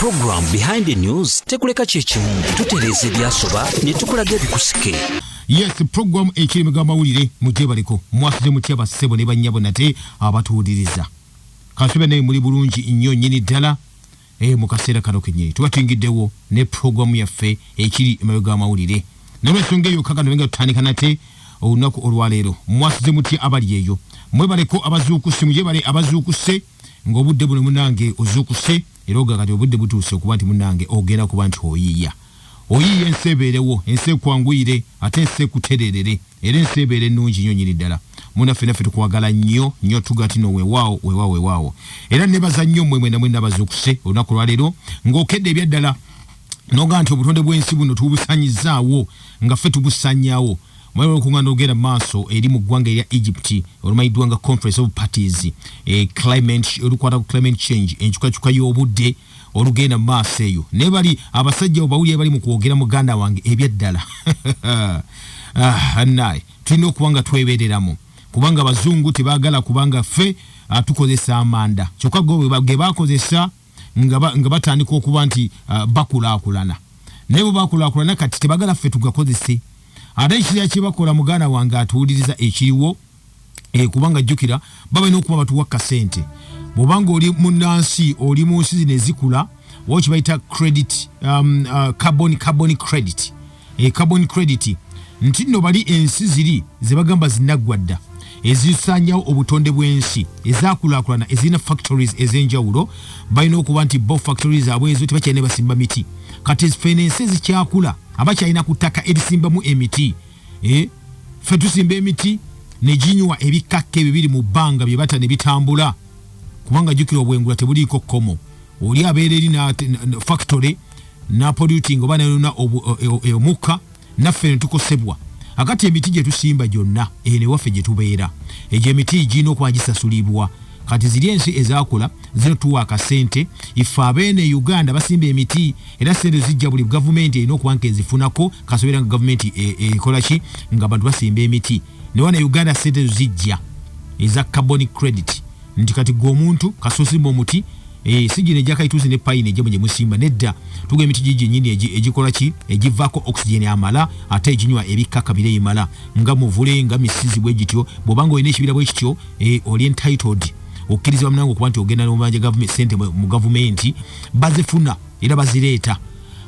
program behind the news tekuleka chechimu tutereze byasoba ne tukulaga bikusike. Yes, program ekiri mugamba wulire mutebaliko mwasize mutya sebo ne banyabo nate abatuuliriza. Kasube ne muri bulungi nnyo nyini ddala mukasera kano kenyini tubatingiddewo ne program yaffe ekiri emabega mawulire. N'olwensonga eyo kaka nobenga tutandika nate olunaku olwaleero mwasize mutya abali eyo mwebaleko abazuukuse mujebale abazuukuse ng'obudde buno munange ozuukuse era ogakati obudde butuuse okuba nti munange ogenda kuba nti oyiiya ensi ebeerewo ensi ekwanguyire ate ensi ekutererere era ensi ebeere ennungi nnyo nyini ddala munaffe naffe tukwagala nnyo tugati no weewaawo era nebaza nnyo mmwe mwena mwena abazuukuse olunaku lwaleero ng'okedde ebyaddala noga nti obutonde bw'ensi buno tubusanyizaawo nga ffe tubusanyaawo mwero kungana ogera maaso eri mu ggwanga erya Egypt olumayiddwa nga Conference of Parties olukwata ku climate change enkyukakyuka y'obudde olugenda maaso eyo ne bali abasajja obawulire bali mu kwogera muganda wange ebyaddala naye tulina okuba nga twebeereramu kubanga abazungu tebaagala kubanga ffe tukozesa amanda kyokka ge bakozesa nga batandika okuba nti bakulaakulana naye bwe bakulaakulana kati tebagala ffe tugakozese ate ekirya kyebakola muganda wange atuwuliriza ekiriwo kubanga jjukira babalina okuba batuwa kasente bw'obanga oli munnansi oli mu nsi zino ezikula waliwo kye bayita credit carbon credit carbon credit nti nno bali ensi ziri ze bagamba zinaggwadda ezisanyawo obutonde bw'ensi ezakulaakulana ezirina factories ez'enjawulo balina okuba nti bo factories abwe ezo tebakyalina basimba miti kati ffe n'ensi ezikyakula abakyalina ku ttaka erisimbamu emiti ffe tusimba emiti ne ginywa ebikakka ebyo biri mu bbanga bye bata ne bitambula kubanga jjukira obwengula tebuliiko kkomo oli abeera eri factory na polluting oba nayona omukka naffe ne tukosebwa akati emiti gye tusimba gyonna ne waffe gye tubeera egyo emiti girina okuba gisasulibwa kati ziri ensi ezakula zino tuwa akasente ife abeene Uganda basimba emiti era sente zijja buli gavumenti erina okuba nga ezifunako kasobeera nga gavumenti ekola ki nga bantu basimba emiti ne wana Uganda sente zijja eza carbon credit nti kati g'omuntu kasosimba omuti sigino egyakaituuzi ne payini ejjamu gye musimba nedda tuga emiti gigi nyini egikola ki egivaako oxygen amala ate eginywa ebikaka bire imala nga muvule nga misizi bwe gityo bw'obanga olina ekibira bwe kityo oli entitled okkirizibwa munange okuba nti ogenda n'omubanja gavumenti sente mu gavumenti bazifuna era bazireeta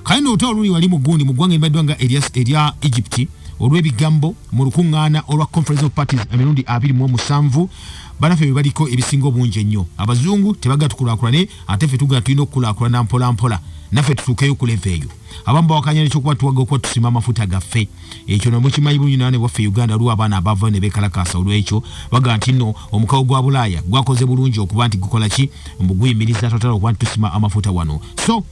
kale n'otwa oluli wali mu gundi mu ggwanga embaddwa nga erya Egypt olw'ebigambo mu lukuŋŋaana olwa Conference of Parties emirundi 27 banaffe bye baliko ebisinga obungi ennyo abazungu tebaga tukulaakulane ate ffe tuga tulina okukulaakulana mpola naffe tutuukeyo ku leve eyo abamu bawakanya nekyokuba tuwaga okuba tusima amafuta gaffe ekyo nomukimanyi bulungi naane waffe Uganda aliwo abaana abava ne beekalakaasa olw'ekyo baga nti nno omukawo gwa Bulaaya gwakoze bulungi okuba nti gukola ki mbuguyimiriza totala okuba nti tusima amafuta wano so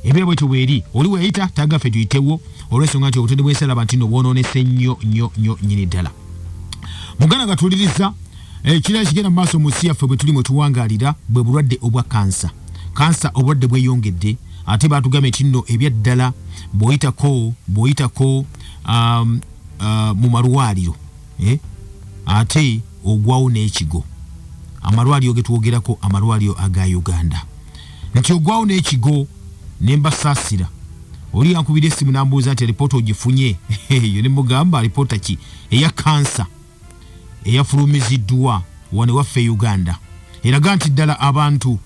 ebyo bwe tubweri oli weyita tagaffe tuyitewo olw'ensonga nti obutonde bw'ensi alaba nti nno bwonoonese nnyo nyini ddala muganda gatuuliriza ekirala kigenda mu maaso mu nsi yaffe bwe tuli mwe tuwangaalira bwe bulwadde obwa kansa obulwadde bweyongedde ate batugambye nti nno ebyaddala bw'oyitako mu malwaliro ate ogwawo n'ekigo amalwaliro ge twogerako amalwaliro aga Uganda nti ogwawo n'ekigo ne mbasaasira oli yankubira essimu n'ambuuza nti alipoota ogifunye eyo ne mugamba alipoota ki eya kansa eyafulumiziddwa wane waffe Uganda eraga nti ddala abantu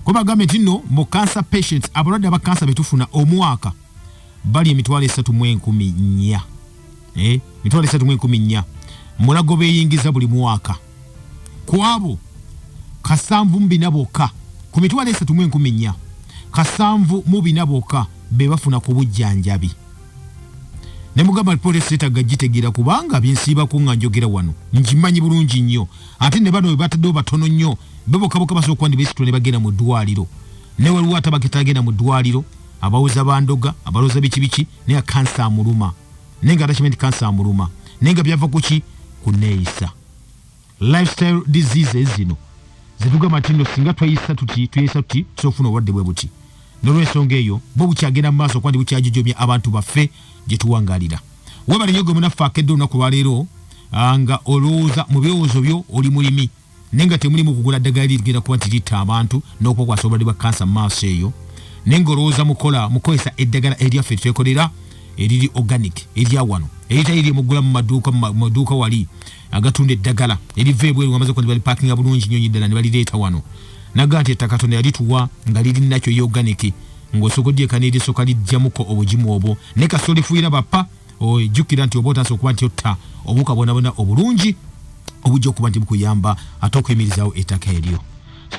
kwe bagambye nti nno mu cancer patients abalwadde aba kansa betufuna omwaka bali 3,400 3,400 mulago beeyingiza buli mwaka ku abo 7 bokka ku 3,400 7 bokka be bafuna ku bujjanjabi ne mugamba police etaga gitegira kubanga byensiba ku nga njogera wano njimanyi bulungi nnyo ate ne bano batadde batono nnyo bebokaboka basooka ndi besitule bagenda mu ddwaliro ne waliwo atabagenda mu ddwaliro abawuza bandoga abaloza biki ne kansa amuluma nenga attachment kansa amuluma nenga byava kuki kuneeyisa lifestyle diseases zino zituga matino singa tuyisa tuti sofuna wadde bwe buti n'olw'ensonga eyo bo bukyagenda mu maaso kwandi bukyajijomya abantu baffe gye tuwangalira webale nnyo gwe munaffe akedde olunaku lwaleero nga olowooza mu birowoozo byo oli mulimi nenga temulimu kugula ddagala ligenda kuba nti litta abantu n'okwokwasa obulwadde bwa kansa mu maaso eyo nengolooza mukozesa eddagala eryaffe twekolera eriri organic erya wano eritayiri mugula mu maduuka wali agatunda eddagala eriva ebweru wamaze kuba parkinga bulungi nnyo ddala ne balireeta wano naga nti ettaka Katonda yalituwa nga liri nakyo organic ng'osogodde kaniri soka lijjamuko obugimu obwo ne kasoli fuira bappa ojjukira nti oba otaasa okuba nti otta obuka bwonabona obulungi obujja okuba nti bukuyamba ate okwemirizawo ettaka eryo.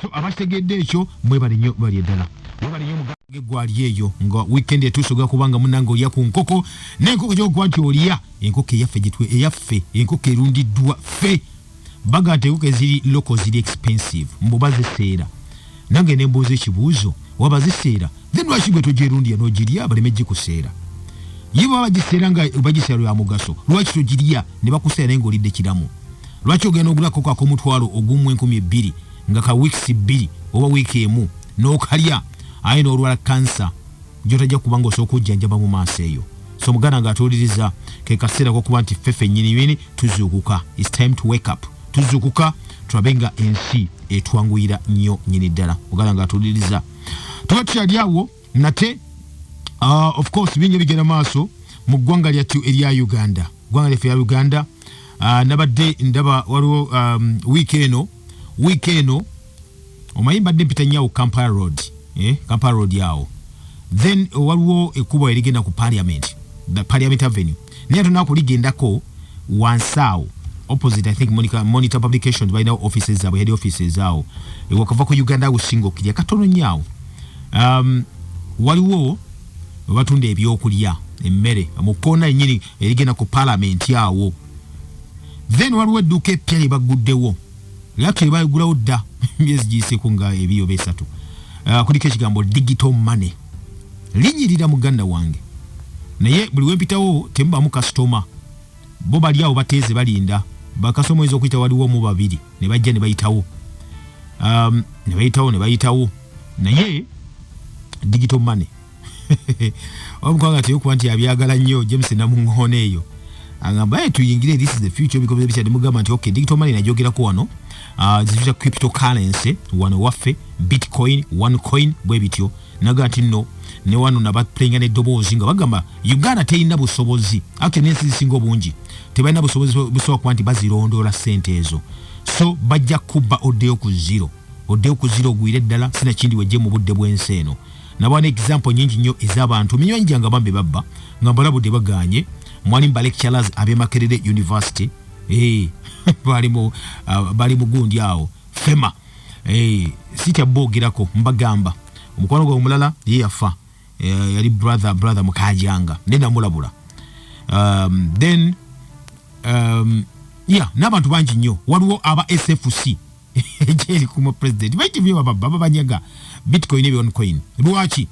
So abategedde ekyo mwebale nnyo bali eddala mwebale nnyo Omugagga gwali eyo nga weekend etuusoga kubanga munange olya ku nkoko n'enkoko gyokuba nti olya enkoko eyaffe enkoko erundiddwa ffe baga nti enkoko eziri loko ziri expensive mbuba ziseera nange ne mbuuza ekibuuzo waba ziseera then lwaki gwe togyerundiya n'ogirya baleme gikuseera ye baba bagiseera nga bagiseera lwa mugaso lwaki togirya ne bakuseera naye ng'olidde kiramu lwaki ogenda ogula koko ak'omutwalo ogumu 2,000 nga ka weeks 2 oba wiiki emu n'okalya aye n'olwala kansa gy'otajja kuba ng'osooka ojjanjaba mu maaso eyo. So muganda ng'atuwuliriza ke kaseera k'okuba nti ffeffe nnyini tuzuukuka. It's time to wake up. Tuzuukuka tulabe nga ensi etwanguyira nnyo nnyini ddala. Muganda ng'atuwuliriza tuba tukyali awo nate of course bingi bigenda maaso mu ggwanga lyattu erya Uganda. Ggwanga lyaffe ya Uganda nabadde ndaba waliwo week eno omanyi mbadde mpita nnyo Kampala Road. Kampala Road yawo then waliwo ekkubo erigenda ku Parliament, the Parliament Avenue naye tunakuligendako wansaawo opposite I think Monitor Publications balina offices zaabwe head offices zaawo wakava ku Uganda gusinga okirya katono nnyo waliwo batunda ebyokulya emmere mu koona ennyini erigenda ku Parliament yawo then waliwo edduuka eppya lye baguddewo lyakyo bagulawo dda myezi giyiseeko nga ebiyo besatu kuliko ekigambo digital money linyirira muganda wange naye buli wempitawo temubamu kasitoma bo bali awo bateeze balinda bakasoma oyinza okuyita waliwo mu babiri ne bajja ne bayitawo naye digital money omukwanga teyokuba nti abyagala nnyo James Namuŋŋoona eyo agamba tuyingire this is the future because bikyadde mugamba nti okay digital money najyogerako wano zifita cryptocurrency wano waffe bitcoin OneCoin bwe bityo naga nti nno ne wano nabaplenga n'eddoboozi nga bagamba Uganda teyina busobozi ate n'ensi zisinga obungi tebalina busobozi busobola kuba nti bazirondoola ssente ezo so bajja kubba oddeyo ku zero ogwire ddala sina kindi wejje mu budde bw'ensi eno nabwana example nyingi nnyo ez'abantu minywanyi gyange bambe babba nga mbalabudde baganye mwalimu ba lecturers ab'e Makerere University bali mu gundi awo fema sitya bogerako mbagamba omukwano gwe omulala ye yafa yali brother mukajanga nenda mulabula then n'abantu bangi nnyo waliwo aba SFC ejeri kuma president baiti byo baba banyaga bitcoin ne OneCoin lwaki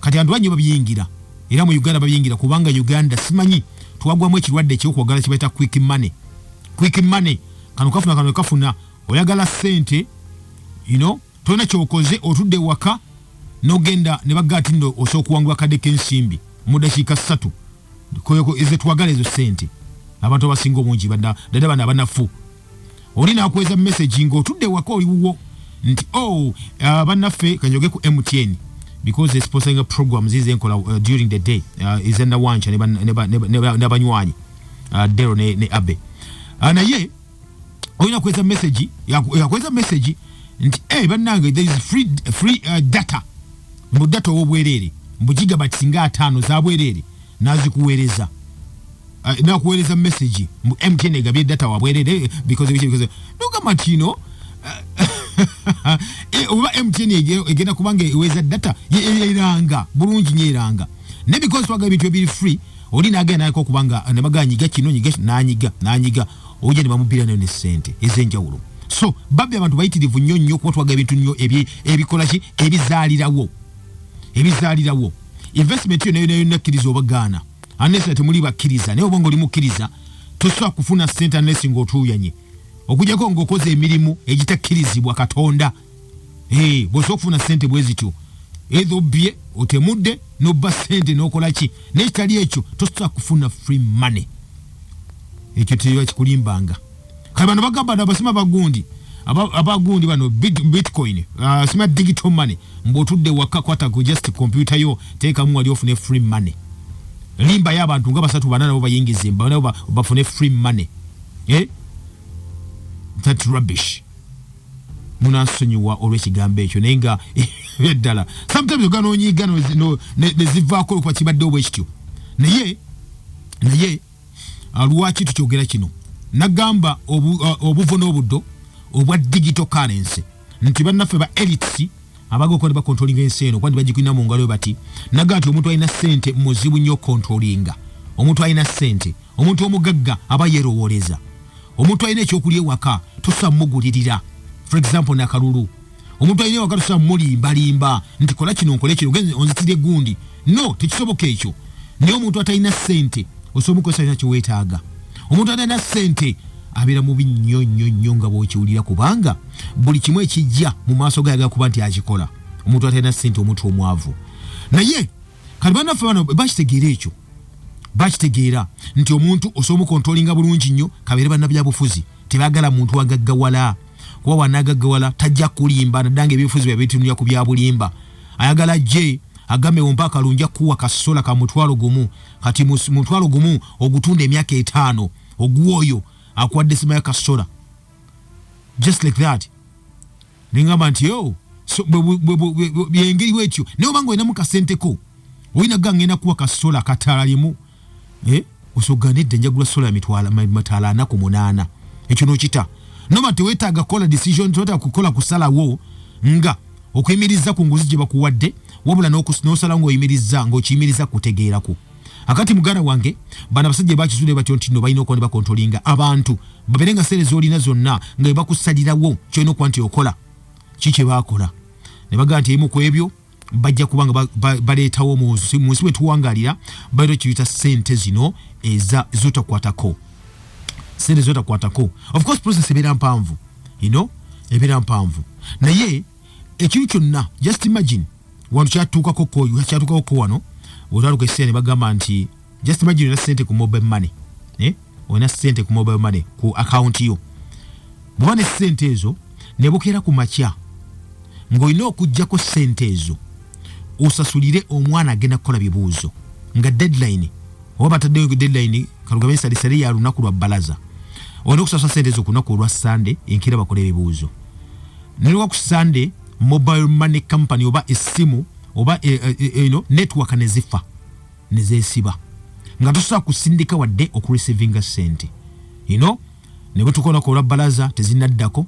kati andu banyi babiyingira era mu Uganda babiyingira kubanga Uganda simanyi twagwamu ekirwadde ekyokwagala kibaita quick money kano kafuna oyagala sente tolina kyokoze otudde waka nogenda ne bagati ndo osokuwangula kadde k'ensimbi mu dakiika 3 koyoko twagala ezo sente abantu abasinga obungi dada bana banafu olina akweza message ng'otudde waka oliwo nti bannaffe kanjoge ku MTN because it's sponsoring programs is ENKOLA during the day is in the wancha ne banywanyi Dero ne Abe naye olina kweza message yakweza message nti bannange there is free data mu data obwerere mu gigabytes singa 5 za bwerere nazikuweereza nakuweereza message mu MTN egabye data wabwerere because nuga matino oba MTN egenda kubanga eweza data yeranga bulungi nyeranga ne because twaga ebintu ebiri free olina agenda nako kubanga ne baganyiga kino nanyiga oje ne bamubira ne sente ezenjawulo so babbe abantu bayitirivu nnyo kuba twaga ebintu nnyo ebikola ki ebizaalirawo investment yo nayo nakkiriza obagana unless temuli bakkiriza naye obongo limukkiriza tosobola kufuna sente unless ng'otuuyanye okujjako ng'okoze emirimu egitakkirizibwa Katonda bw'osobola okufuna sente bwe zityo ezo obbye otemudde n'obba sente n'okola ki n'ekitali ekyo tosobola kufuna free money ekyo teyo kikulimbanga kale bano bagamba abasima bagundi abagundi bano bitcoin smart digital money mbotudde waka kwata ku just computer yo teeka mu wali ofune free money limba y'abantu nga basatu banana bo bayingize nabo bafune free money that rubbish munasonyiwa olw'ekigambo ekyo naye nga eddala sometimes oganonyiga nezivaako kwa kibadde obwekityo naye lwaki tukyogera kino nagamba obuvo n'obuddo obwa digital currency nti bannaffe ba elites abaga ne bakontrolinga ensi eno kwandi bagikwina mu ngalo bati naga nti omuntu alina ssente muzibu nnyo kontrolinga omuntu alina ssente omuntu omugagga aba yerowooleza omuntu alina ekyokulya ewaka tosa mugulirira for example nakalulu omuntu alina ewaka tosa mulimbalimba nti kola kino nkole kino onzitire gundi no tekisoboka ekyo naye omuntu atalina ssente osobola okukozesa kyonna kyeweetaaga omuntu atalina ssente abeera mubi nnyo nga bw'okiwulira kubanga buli kimu ekijja mu maaso gayagala kuba nti akikola omuntu atalina ssente omuntu omwavu naye kati bannaffe bano bakitegeera ekyo bakitegeera nti omuntu osobola okontrolinga bulungi nnyo kabeere bannabyabufuzi tebaagala muntu wagaggawala kuba wanagaggawala tajja kulimba naddanga ebyobufuzi byabitunulira ku byabulimba ayagala gye agambe wompa akalunja kuwa kasola ka mutwalo gumu kati mutwalo gumu ogutunda emyaka 5 ogwoyo akwadde sima ya kasola just like that ningamba nti so byengeri wetyo naye obanga olina mu kasenteko olina gangenda kuwa kasola katala limu osoganedde njagula sola mataala 8 ekyo nokita noma teweetaaga kola decision tota kukola kusalawo nga okuyimiriza ku nguzi gye bakuwadde wabula n'osala ng'oyimiriza ng'okiyimiriza kutegeerako akati muganda wange bana basajja bakizule batyo nti no balina okuba ne bakontrolinga abantu babeere nga sente z'olina zonna nga bakusalirawo kyolina okuba nti okola kiki bakola ne bagaa nti emu ku ebyo bajja kuba nga baleetawo mu nsi wetuwangalira baleta kiyita sente zino zotakwatako sente zotakwatako of course process ebeera mpanvu ebeera mpanvu naye ekintu kyonna just imagine wano kyatuukako wano olwaluka essene bagamba nti just imagine olina ssente ku mobile money olina ssente ku mobile money ku account yo bw'oba ne ssente ezo ne bukeera ku makya ng'olina okuggyako ssente ezo osasulire omwana agenda kukola bibuuzo nga deadline oba bataddeyo ku deadline kalugambe salisale ya lunaku lwa bbalaza olina okusasula ssente ezo ku lunaku olwa Sunday enkeera bakole ebibuuzo nolwa ku Sunday mobile money company oba essimu oba network nezifa nezesiba nga tosobola kusindika wadde okurecevinga ssente ne bwetukola ku olwa bbalaza tezinaddako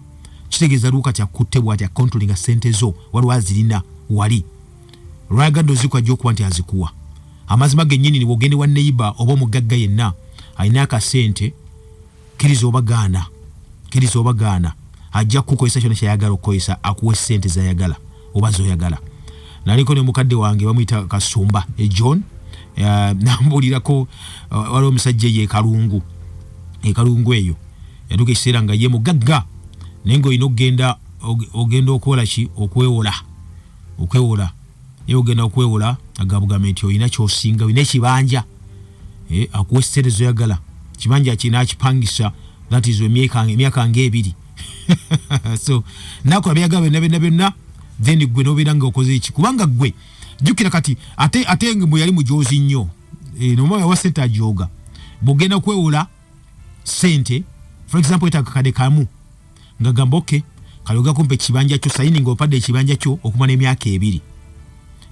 kitegeeza luuka kyakutte bw'ati akontrolinga ssente zo waliwo azirina wali lwayagadde ozikuwa ajja okuba nti azikuwa amazima gennyini ni bw'ogende wa neighbor oba omugagga yenna alina akasente kkiriza oba gaana ajja kukozesa kyonna kyayagala okukozesa akuwa ssente zayagala oba zoyagala naliko ne mukadde wange bamuyita Kasumba John nambuulirako waliwo omusajja ye ekalungu eyo yatuuka ekiseera nga ye mugagga naye ng'olina ogenda okukola ki okwewola ye ogenda okwewola agabugambe nti olina kyosinga olina ekibanja akuwa ssente zoyagala kibanja kinakipangisa that is emyaka nga 2 so nakola byagala byonna then gwe nobeera nga okoze eki kubanga gwe jjukira kati ate bwe yali mujozi nnyo nomanya wa ssente ajoga bw'ogenda kwewola ssente for example etaaga kade kamu nga gamba okay kalyoga kumpe ekibanja kyo sayini ng'opadde ekibanja kyo okumala emyaka 2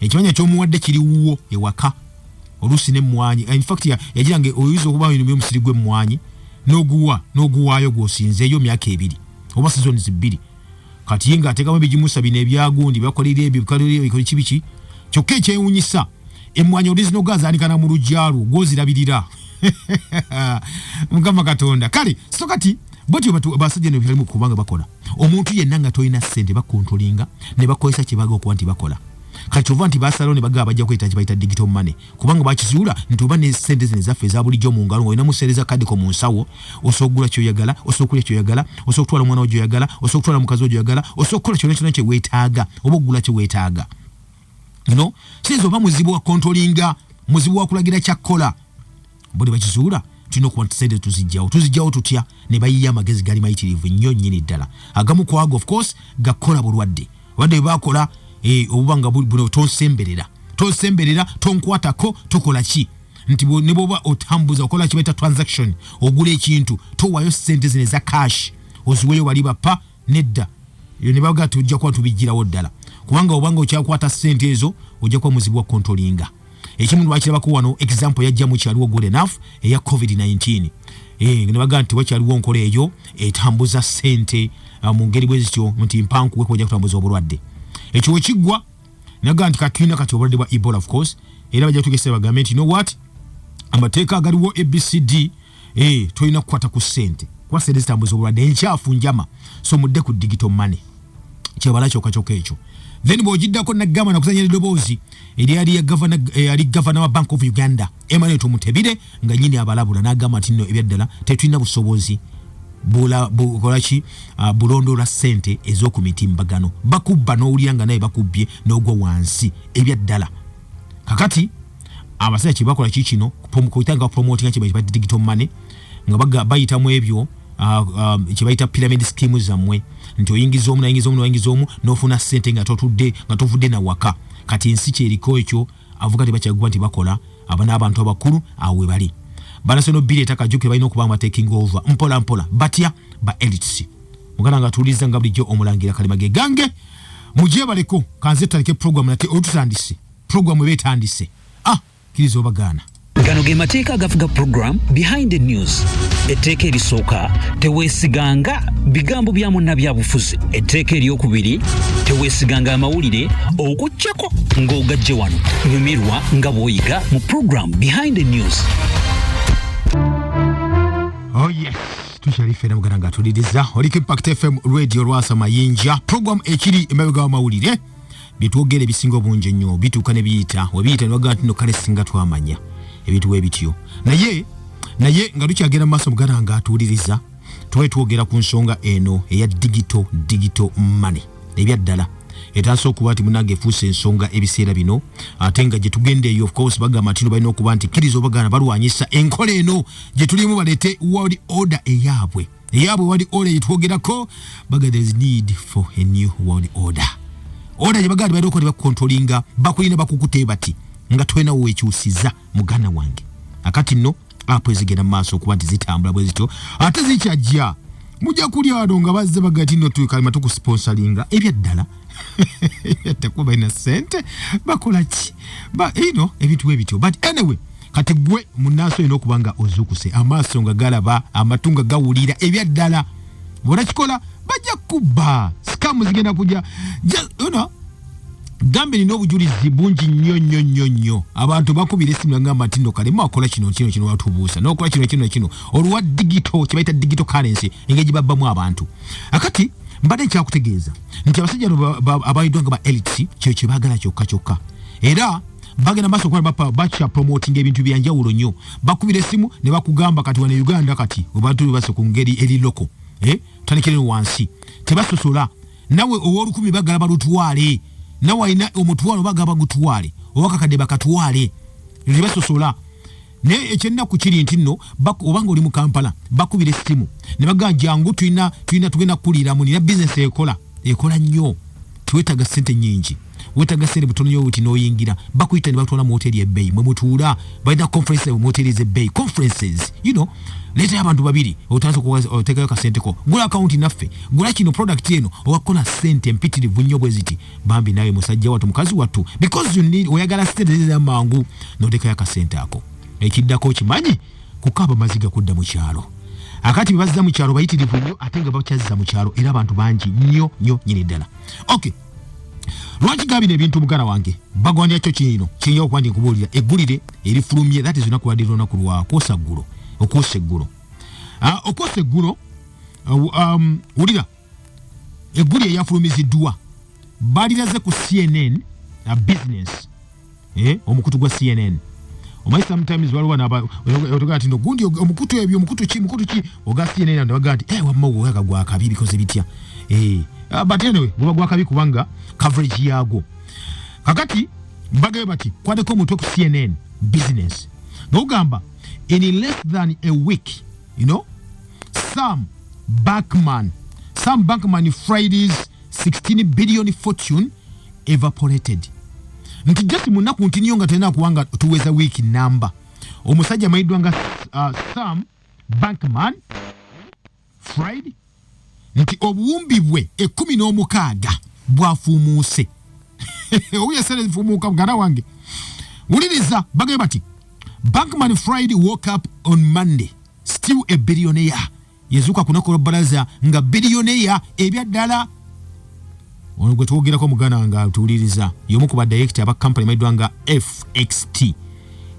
ekibanja ky'omuwadde kiri wuwo ewaka oluusi n'emmwanyi in fact yagira nga oyinza okuba omusiri gw'emmwanyi n'oguwaayo gw'osinzeeyo myaka 2 oba sizoni 2 kati ye ng'ateekamu ebijimusa bino ebyagundi bakolera ebyo bikole kibiki kyokka ekyewunyisa emmwanyi olizino gazaanikana mu lujjaalwo gw'ozirabirira mukama katonda kale so kati botyo basajja ne balimu kubanga bakola omuntu yenna nga tolina ssente bakontrolinga ne bakozesa kye baga okuba nti bakola kati ova nti basalawo ne bagaba bajja kweta kibayita digital money kubanga bakizuula nti oba ne ssente zino ezaffe eza bulijjo mu ngalo ng'olina ssente za kadiko mu nsawo osobola okugula kyoyagala osobola okulya kyoyagala osobola okutwala omwana wo gyoyagala osobola okutwala mukazi wo gyoyagala osobola okukola kyonna kyonna kye weetaaga oba okugula kye weetaaga sinza oba muzibu wa kontrolinga muzibu wa kulagira kyakkola bwe bakizuula tulina okuba tusente tuzijjawo tutya ne bayiya amagezi gali mayitirivu nnyo nnyini ddala agamu ku ago of course gakola bulwadde bakola obubanga buno tonsemberera tonkwatako tokola ki nti ne bwoba otambuza okola kibaita transaction ogula ekintu towayo sente zine za cash oziweyo bali bapa nedda ne baga tujja kwa tubijjirawo ddala kubanga obanga okyakwata sente ezo ojja kwa muzibu wa controllinga ekimu lwakirabako wano example yajja mu kyaliwo good enough eya covid-19 ne baga nti wakyaliwo nkola eyo etambuza sente mu ngeri bwe zityo nti mpanku we kujja kutambuza obulwadde ekyo wekiggwa naga nti katulina kati obulwadde bwa Ebola of course era bajja tugese bagambe nti you know what amateeka agaliwo ABCD toyina kukwata ku sente kwa sente zitambuza obulwadde enkyafu njama so mudde ku digital money kyebala kyokka ekyo then bw'ogiddako naggamba nakusanya eddoboozi eri governor wa Bank of Uganda Emmanuel Tumutebire nga nyini abalabula n'agamba nti nno ebyaddala tetulina busobozi bulondola sente ez'okumitimbagano bakubba n'owulira nga naye bakubbye n'ogwa wansi ebyaddala kakati abasajja kye bakola kikino kuyitanga promoting kye bayita digital money nga bayitamu ebyo kye bayita pyramid scheme zammwe nti oyingiza omu n'ofuna sente nga tovudde na waka kati ensi kyeriko ekyo avuga tebakyagwa nti bakola aba n'abantu abakulu awo we bali banasono bili etakajjukire balina okuba taking over mpola batya ba elites mugana nga tuuliza nga bulijjo Omulangira Kalema ge gange mujje baleko kanze talike program nate otutandise program ebetandise kirizo bagana gano ge mateeka agafuga program behind the news etteeka erisooka teweesiganga bigambo bya munna byabufuzi etteeka eryokubiri teweesiganga amawulire okujjako ng'ogajje wano nyumirwa nga bw'oyiga mu program behind the news. Oh yes, tukyalifeera mugana nga tuliriza oliko Impact FM radio Lwasa Mayinja program ekiri emabega w'amawulire bitwogera ebisinga obungi ennyo bituuka ne biyita webiyita ne bagamba nti no kale singa twamanya ebintu webityo naye nga tukyagenda mu maaso mugana nga atuuliriza tubaye twogera ku nsonga eno eya digital money ebyaddala etanso okuba nti munange efuuse ensonga ebiseera bino ate nga gye tugendeeyo of course bagamba nti balina okuba nti kkiriza obagana balwanyisa enkola eno gye tulimu baleete world order eyaabwe world order yetwogerako baga there is need for a new world order gye bagamba balina okuba bakukontrolinga bakulina bakukute bati nga twena weekyusiza mugana wange akati nno apo ezigenda mu maaso okuba nti zitambula bwe zityo ate zikyajja mujja kulya wano nga bazze bagati nno Kalema tukusponsoringa ebyaddala tekuba ina sente bakola ki ebintu ebityo but anyway kati gwe munaaso ino okubanga ozukuse amaaso nga galaba amatunga gawulira ebyaddala bwona kikola bajja kubba scam zigenda kujja gambe nina obujulizi bungi nnyo abantu bakubira essimu ngamba nti nno Kalema akola kino watubuusa n'okola kino olwa digital kye bayita digital currency engeri babbamu abantu akati mbadde nkyakutegeeza nti abasajja abayiddwa nga ba elites kye baagala kyokka era bagenda maaso okuba bakya promoting ebintu byanjawulo nnyo bakubira essimu ne bakugamba kati wane Uganda kati webantu base ku ngeri eri loko tandikire wansi tebasosola nawe ow'olukumi bagala balutwale nawe alina omutwalo bagaba gutwale owakakadde bakatwale tebasosola naye ekyennaku kiri nti nno obanga oli mu Kampala bakubira essimu ne bagamba jangu tulina tugenda kuliramu nina bizinesi ekola nnyo tiwetaaga ssente nnyingi wetaaga ssente butono nnyo buti n'oyingira bakuyita ne batwala mu hoteri ebbeeyi mwe mutuula balina conference mu hoteri ez'ebbeeyi conferences leeta abantu babiri otanze oteekayo kasenteko gula akawunti naffe gula kino product eno owakola ssente mpitirivu nnyo bwe ziti bambi nawe musajja wattu mukazi wattu because oyagala ssente zez'amangu n'oteekayo akasente ako ekiddako kimanyi kukaaba maziga kudda mu kyalo akati bazza mu kyalo bayitirivu nnyo ate nga bakyazza mu kyalo era abantu bangi nnyo nyini ddala okay lwaki gabina ebintu mugana wange bagwandya kyo kino kinywa okuba ndi nkubuulira eggulire erifulumye that is lunaku lwadde lunaku lwa kwosa eggulo wulira eggulire eyafulumiziddwa baliraze ku CNN business omukutu gwa CNN omanyi sometimes waliwo otogala ti no gundi omukutu ebyo omukutu ki oga CNN and baga nti wamma ogwaga gwakabi bikoze bitya but anyway guba gwakabi kubanga coverage yago kakati mbagaye bati kwadeko omutwe ku CNN business n'ogamba in less than a week, Sam Bankman Friday's 16 billion fortune evaporated. Nti just munaku ntinyo nga tena kuwanga tuweza wiki number. Omusajja maidwanga Sam Bankman Friday nti obuwumbi bwe 16 bwafumuuse. Oya sele fumuka mugana wange. Uliriza bagaye bati Bankman Friday woke up on Monday still a billionaire. Yezuka kunako baraza nga billionaire ebyaddala. Ono gwe twogerako mugana nga tuliriza yomu ku ba director aba company maidwanga FXT.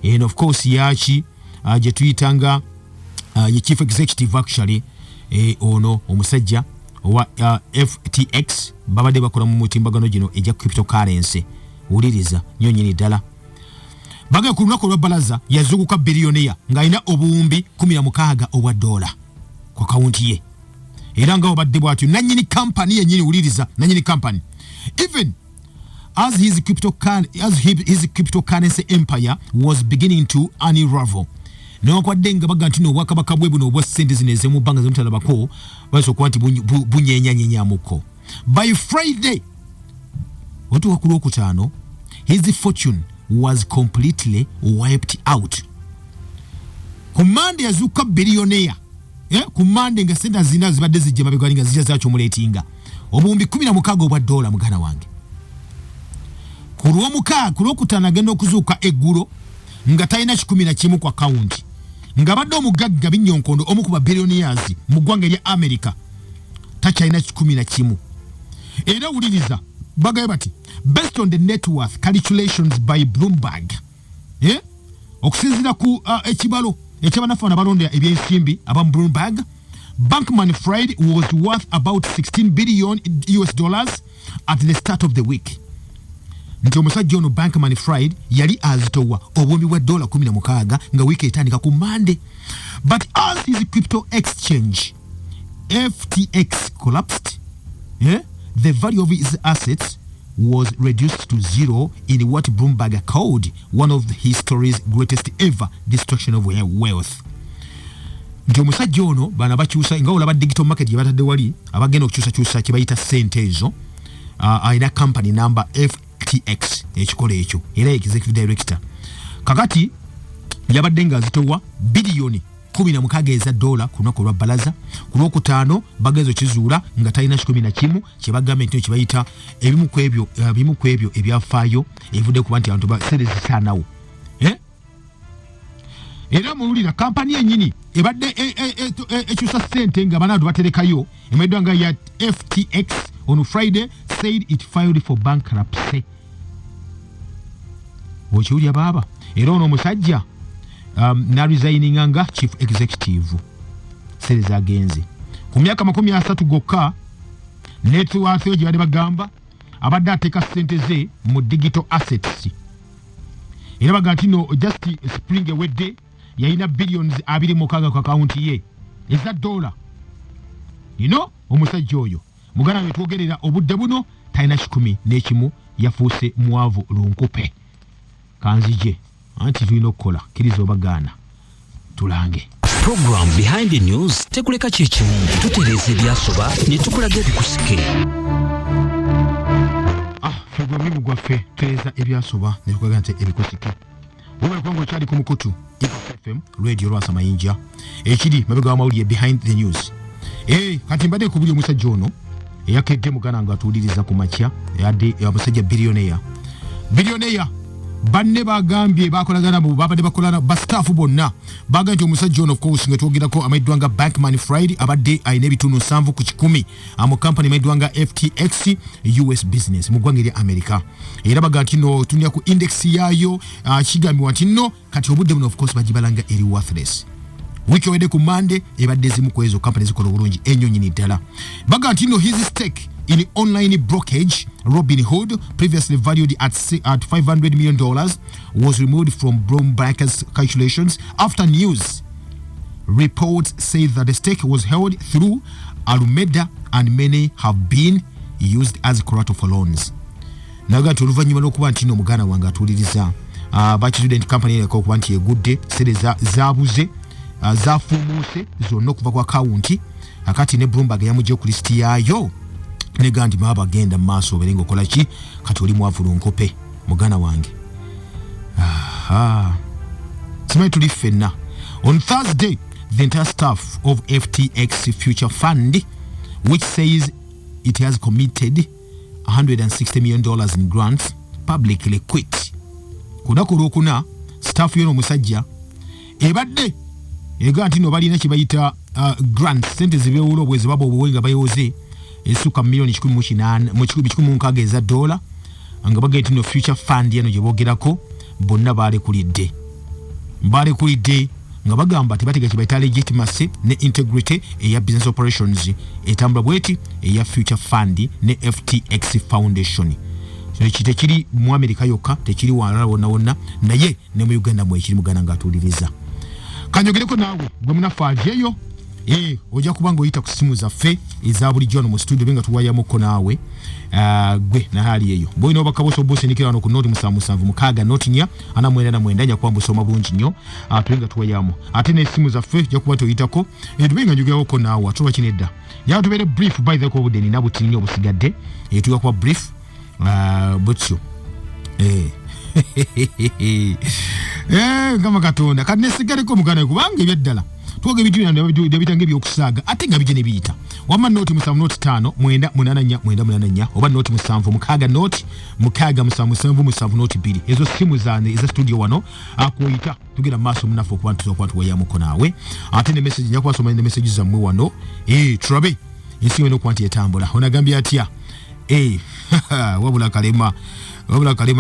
And of course yachi je tuyitanga ye chief executive actually ono omusajja wa FTX babade bakola mu mutimbagano gino eja cryptocurrency. Uliriza nyonyini dala baga kulunako lwa balaza yazuguka billionaire nga ina obuwumbi 16 obwa dola kwa kaunti ye. Era nga obadde bwatyo nanyini company yenyini uliriza nanyini company even as his cryptocurrency empire was beginning to unravel. No kwadenga baga ntino bwakabaka bwe buno obwa sente zineze mu banga zomutala bako baso kwanti bunyenya muko. By Friday watu wakulo kutano his fortune was completely wiped out. Command yazuka billionaire kumande nga senda zina zibadde zijje mabegwali nga zijja zacho muletinga obumbi 16 obwa dola mugana wange kulwokutana agenda okuzuuka eggulo nga talina 11 kwa account nga badde omugagga binyonkondo omu ku ba billionaires mu ggwanga erya America takyalina 11. Era uliriza bagaye bati based on the net worth calculations by Bloomberg okusinzira ku ekibalo ekyabanafaana balonda ebyensimbi aba Bloomberg, Bankman Friday was worth about 16 billion US dollars at the start of the week. Nti omusajja ono Bankman Friday yali azitowa obwombi bwa dola 16 nga wiki etandika ku Monday. But as his crypto exchange FTX collapsed, the value of his assets was reduced to zero in what Bloomberg called one of history's greatest ever destruction of wealth. Nti omusajja ono bana bakyusa nga olaba digital market yabatadde wali abagenda okukyusa kibayita sente ezo aina company number FTX ekikola ekyo era executive director kakati yabadde nga azitowa billion 16 eza dola kunako lwa balaza kulwokutano bagezo kizuula nga talina 11 kyebagambe nti kibayita ebimu kwebyo ebyafaayo evudde ku bantu abantu ba series sanawo. Era mululira kampani yenyini ebadde ekyusa sente nga banadu baterekayo emedwanga ya FTX on Friday said it filed for bankruptcy. Okiwulya baba era ono omusajja na resigning nga chief executive series agenze ku myaka 30 gokka net worth yo gye bagamba abadde ateka sente ze mu digital assets. Era baganti no just spring away yalina billions 26 ku account ye eza dola. Omusajja oyo mugana we twogerera obudde buno talina 11 yafuuse mwavu lunkupe kanzije anti tulina okukola kiriza obagaana tulange. Program Behind the News tekuleka kyekimu tutereeza ebyasoba ne tukulaga ebikusike. Fegwa mlimu gwaffe tutereeza ebyasoba ne tukulaga nti ebikusike. Wowe kwangu kyali ku mukutu FM radio Lwasa Mayinja ekiri mabega w'amawulire Behind the News. Kati mbadde kubuli omusajja ono eyakedde mugana nga atuuliriza ku makya yadde omusajja billionaire banne bagambye bakolagana mu babadde bakolana ba staff bonna bagambye nti omusajja ono of course nga twogerako amaidwanga Bankman Friday abadde ayina ebitunu 7 ku 10 amu company amaidwanga FTX US business mu ggwanga erya America. Era bagambye no tunya ku index yayo kigambye nti no kati obudde buno of course bagibalanga eri worthless. Wiki wede ku Monday ebadde zimu ku ezo company zikola bulungi ennyonyi ddala. Bagambye no his stake in online brokerage Robinhood, previously valued at $500 million, was removed from Bloomberg's calculations after news reports say that the stake was held through Alameda and many have been used as collateral for loans. Naga tuluvanyuma n'okuba ntino mugana wange atuliriza student company ereko kuba nti egudde sere zabuze zafumuse zonna okuva ku akawunti akati ne Bloomberg yamujja ku list yaayo ne gandi baba genda mu maaso oberenga okola ki kati oli mwavulunkope mugana wange. Simanyi tuli ffenna. On Thursday, the entire staff of FTX Future Fund, which says it has committed $160 million in grants, publicly quit. Kunaku lwokuna staff yono musajja ebadde ega nti no balina kibayita grants sente zibewulo bwezi babo obwenga bayoze esuka milioni 18 eza dola nga bagayita no Future Fund yano gye bonna balekulidde nga bagamba tebatega kibayita legitimacy ne integrity eya business operations etambula bweti eya Future Fund ne FTX Foundation. So tekiri mu America yokka tekiri wala wonna naye ne mu Uganda mwe ekiri mugana ngatuliriza. Kanyogereko naawe gwe munafaajeyo ojja kubanga oyita ku simu zaffe eza bulijjo mu studio benga tuwayamuko naawe gwe na hali eyo boyina obakaboso bose nikira wano ku noti 7 mukaaga noti nya ana mwenda nya kwamba soma bulungi nnyo tubenga tuwayamu ate ne simu zaffe ojja kuba toyitako tubenga njogerako naawe atuba kinedda ya tubere brief by the covid ni nabuti nnyo obusigadde tuya kuba brief butyo kama katonda kati nesigaleko mugana kubanga ebyeddala twoge bitu bitange byokusaaga ate nga bijene biyita wama noti 7 noti 5 mwenda 8 oba noti 7 mukaaga noti mukaaga 7 noti 2 ezo simu zane eza studio wano akoyita tugera maso mnafo ku bantu okwantu wayamuko naawe ate ne message nyakwa soma ne message za mwe wano trabe insiwe no kwanti etambula onagambia atia wabula kalema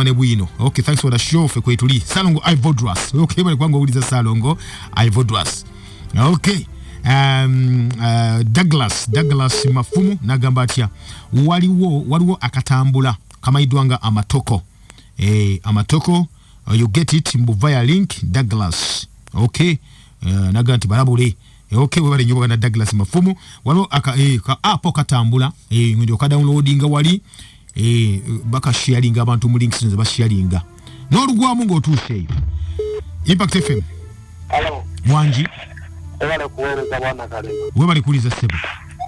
ne bwino. Okay, thanks for the show fe kwetuli Salongo Ayavuwade. Okay, bali kwangu uliza Salongo Ayavuwade. Okay. Douglas Mafumu nagamba atya waliwo akatambula kamaidwanga amatoko amatoko you get it via link Douglas. Okay, naganti barabule. Okay, we bali nyoba na Douglas Mafumu waliwo ka app katambula ndio ka downloadinga wali baka sharinga abantu mu links nze ba sharinga n'olugwamu ng'otuuse Impact FM. Hello Mwangi wale kueleza bwana Kalema we bali kuliza sebo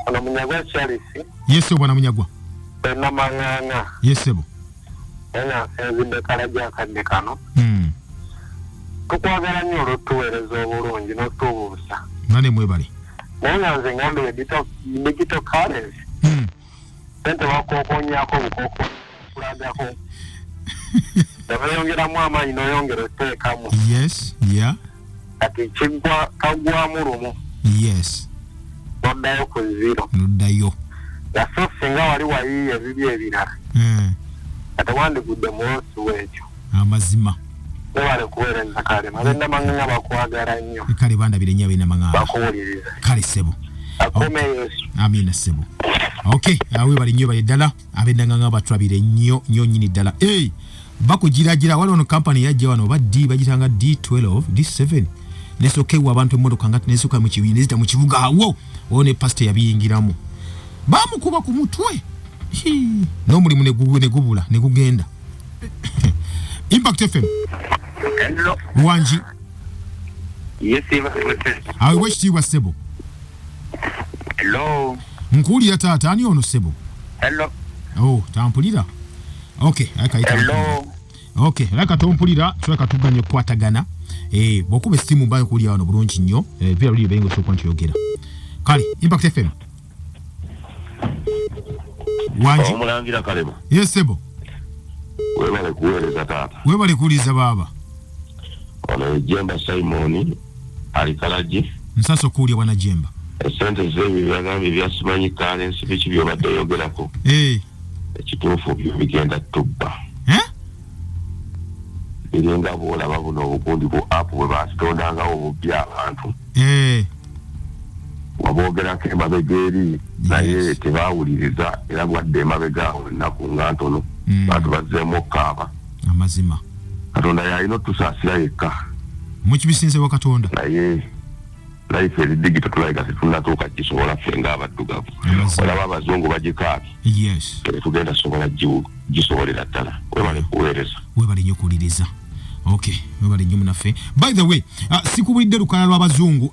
ana munyagwa Charles yeso bwana munyagwa na manganga yesebo ena ezinde kalaja kadekano tukwagala nnyo olutuweereza obulungi n'otubuusa nane mwe bali naye nze ngambe digital currency sente wakokonyako bukoko kulagako yongeramu amaanyi n'oyongera oteekamu yes yeah kati kagwamu lumu yes noddayo ku zero noddayo yaso singa wali wayiye ebibi ebirala kati wandigudde muwosi w'ekyo amazima wale kuweereza Kalema abenda manganga bakwagala nnyo kale bandabire nnyo abenda manganga bakuwuliriza kale sebo akome Yesu amina sebo. Okay, awe bali nnyo bali ddala abenda nganga batwabire nnyo nyini ddala bakugiragira wali ono company yajja wano baddi bagitanga D12 D7 nesokewa abantu emmotoka ngati nesuka mu kibiina zita mu kibuga awo one pastor yabiyingiramu bamukuba ku mutwe n'omulimu ne gubula ne kugenda. Impact FM. Hello Wanji yes awe wekitiibwa sebo. Hello nkuulira taata ani ono sebo. Hello tampulira. Okay, akaita. Hello okay, laka tompulira tuleka tuganye kwatagana bokuba simu mbaye kulia wano bulungi nnyo pia luli bengo so kwanti yogera kale Impact FM. Wanji Omulangira Kalema yes sebo webale kuweereza taata webale kuliza baba ono Jemba Simon alikalaji nsaso kulia wana Jemba esente zebi byagambi byasimanyi currency biki byobadde yogerako ekituufu bigenda tubba biringa bwolaba buno obukundi bu app bwe baasitondangawo obubbi abantu wabogerako emabega eri naye tebawuliriza era gwadde emabega awo ennaku nga ntono bantu bazzeemu okukaaba amazima katonda yalina otusaasira yekka mu kibisinze wa katonda naye life eri digital tulaga tetunatuuka gisobola ffe ng'abaddugavu olaba abazungu bagikaabye yes tugenda sobola gisobolera ddala webale kuweereza webale nnyo kuwuliriza. Okay, webale nnyo munaffe. By the way, sikubulidde lukala lw'abazungu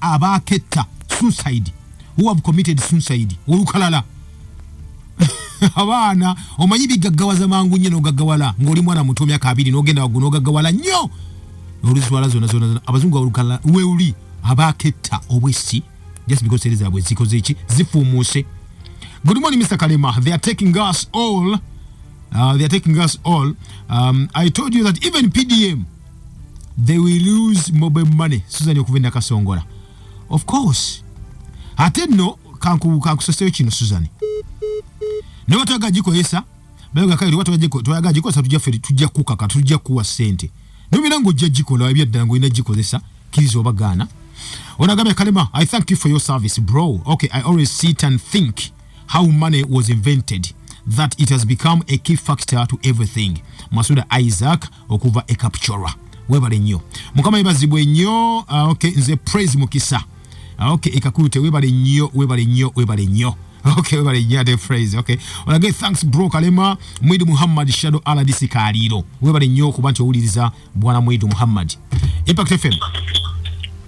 abaketta suicide, who have committed suicide olukalala. Abaana omanyi bigaggawaza mangu nnyo n'ogaggawala ng'oli mwana muto myaka 2 n'ogenda waggulu n'ogaggawala nnyo oluzwala zonna abazungu olukala weuli abaketta obwesi just because seri zaabwe zikoze ki zifuumuuse. Good morning, Mr. Kalema. They are taking us all. I told you that even PDM, they will lose mobile money. Susan Yokuvenda Kasongola. Of course. Ate no, kankusaseo chino Susan. Ne watu agajiko yesa, bega kairi watu agajiko sa tujja kukaka, tujja kuwa sente. No mirango jajiko la wabia dango ina jiko yesa, kilizo bagana. Onagame Kalema, I thank you for your service, bro. Okay, I always sit and think how money was invented, that it has become a key factor to everything. Masuda Isaac okuva e captura. Webale nnyo. Mukama ibazibwe nnyo. Okay, nze praise mukisa. Okay, ekakute webale nnyo. Okay, webale nnyo the phrase. Okay. Onage thanks bro Kalema. Mwidu Muhammad Shadow Aladisi Kaliro. Webale nnyo kubantu owuliriza bwana Mwidu Muhammad. Impact FM.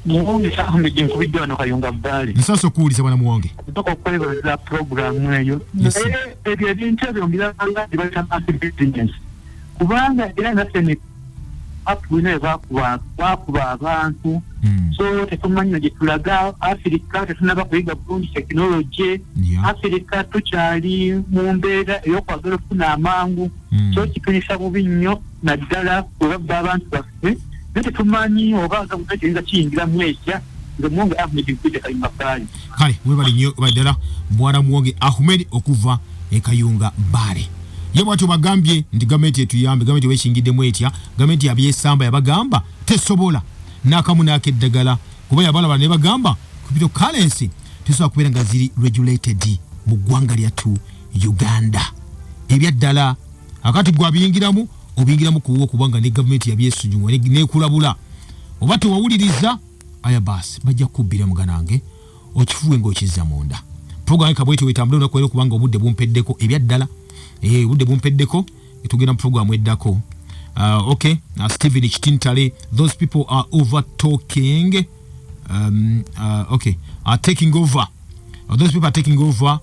Muwonge sahambe jinkubidde wano Kayunga Bali. Nsaso kuwuliriza bwana Muwonge. Ntoko kwebeza program eyo. Ebyo ebintu ebyo mbiranga dibayita business. Kubanga era naffe apune bakuba abantu. So tetumanyi gye tulaga Africa tetunaba kuyiga bulungi technology. Africa tukyali mu mbeera ey'okwagala okufuna amangu. So kitunyisa bubi nnyo naddala olabba abantu baffe. Tetumanyi obaga kutekereza kiyingira mwekya nga Muwonge Ahmed Nkwijja Kayunga Bali. Kale webali nnyo baddala bwana Muwonge Ahmed okuva e Kayunga Bali. Ye bwatyo bagambye ndi gavumenti etuyambe, gavumenti wekingidde etya, gavumenti yabyesamba yabagamba tesobola n'akamu n'akeddagala kuba yabalaba ne bagamba cryptocurrency tesobola kubeera nga ziri regulated mu ggwanga lyattu Uganda. Ebyaddala akati gwe obingiramu kuwo kubanga ne gavumenti yabyesunyuwa nekulabula oba tewawuliriza aya basi bajja kubbira muganange okifuwe ng'okizza munda. Program kabwete wetambula onakwera kubanga obudde bumpeddeko ebyaddala. Budde bumpeddeko etugenda mu program eddako. Okay, Stephen Kitintale, those people are over talking. Okay, are taking over. Those people are taking over.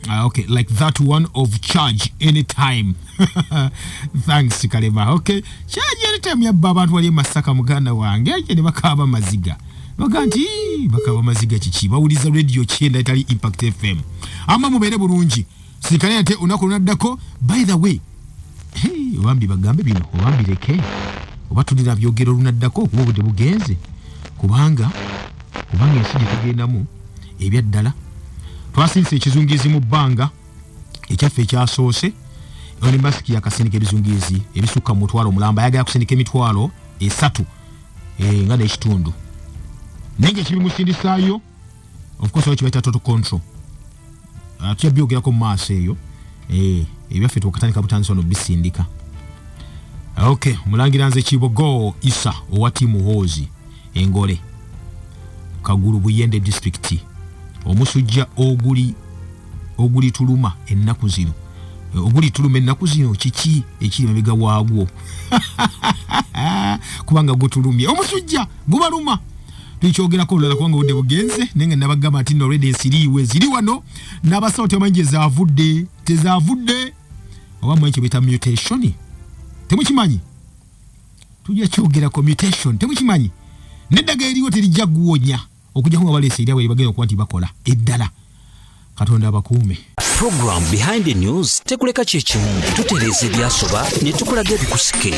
Okay, like that one of charge anytime. Thanks Kalema. Okay, charge anytime ya abantu wali Masaka muganda wange ne bakaba maziga. Baganti bakaba maziga chichi bawuliza radio kyenda etali Impact FM. Ama mubere bulungi. Sikane ate unaddako. By the way, wambi bagambe bino wambireke oba tulira byogero lunaddako kuba obudde bugenze kubanga ensiji tugendamu ebyaddala. Twasinse ekizungizi mu bbanga ekyaffe ekyasoose olimbasiki yakasindika ebizungizi ebisukka mu mutwalo mulamba ayagala kusindika emitwalo 3 nga n'ekitundu naye ekibimusindisaayo of course kibaita total control. Tuyabyogerako mu maaso eyo ebyaffe tukatandika butandisa no bisindika. Okay, Omulangira nze Kibogo Isa owa timu Hozi Engole Kaguru Buyende district. Omusujja oguli tuluma ennaku zino. Oguli tuluma ennaku zino kiki ekiri mabega waagwo. Kubanga gutulumye omusujja gubaluma. Tukyogerako olala kubanga budde bugenze nenga nabagamba ati no already ziri wano n'abasawoti amanyi tezavudde oba mwenche bita mutation. Temukimanyi tujja kyogerako mutation temukimanyi neddaga eriwo terijja guwonya okujja ngo balese irawe bagenda okuba nti bakola eddala Katonda abakuume. Program Behind the News tekuleka kyekimu tutereza ebyasoba ne tukulaga ebikusike.